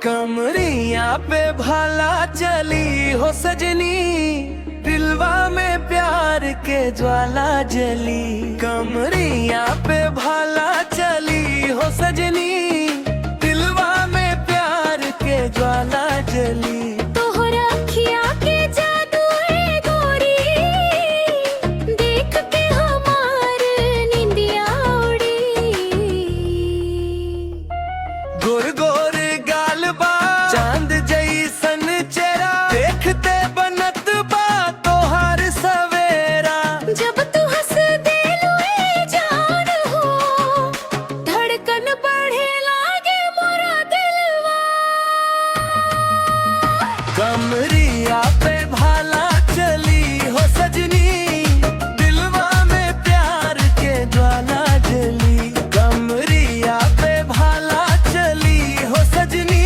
कमरिया पे भाला चली हो सजनी, दिलवा में प्यार के ज्वाला जली। कमरिया पे भाला चली हो सजनी, दिलवा में प्यार के ज्वाला जली। तोहरा अखिया के जादू है गोरी, देख के हमार निंदिया उड़ी। गोर गोर गाल बा चांद जैसन चेहरा, देखते बनत बा तोहार सवेरा। जब तू हंस देलू ए जान हो, धड़कन बढ़े लागे मोरा दिलवा। कमरिया पे भाला चली हो सजनी, दिलवा में प्यार के ज्वाला जली। कमरिया पे भाला चली हो सजनी,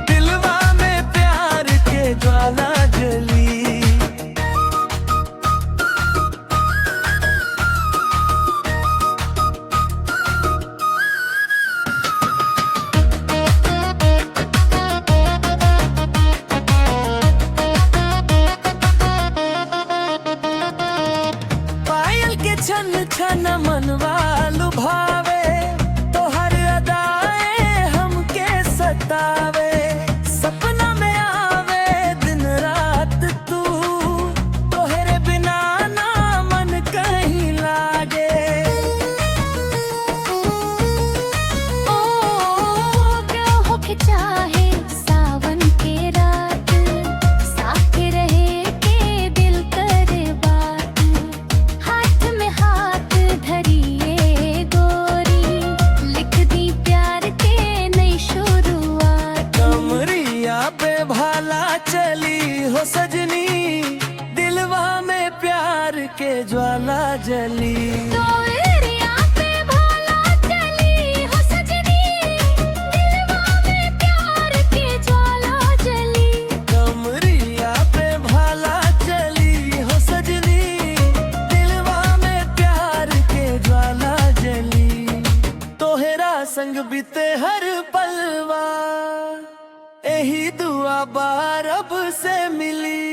दिलवा में प्यार के ज्वाला जली। पायल के छन छन मनवा लुभावे, तोहर अदाएं हमके सतावे। सपना में आवे दिन रात तू, तोहरे बिना ना मन कहीं लागे। ओ क्या होके चाहे सावन के रात, साथ रहे के दिल करे बात। हाथ में हाथ धरिए गोरी, लिख दी प्यार के नई शुरुआत। कमरिया पे भाला चली हो सजनी, दिलवा में प्यार के ज्वाला जली। तोरिया पे भाला चली हो सजनी, दिलवा में प्यार के ज्वाला जली। कमरिया पे भाला चली हो सजनी, दिलवा में प्यार के ज्वाला जली। तोहरा संग बीते हर पलवा, यही दुआ बा रब से मिली।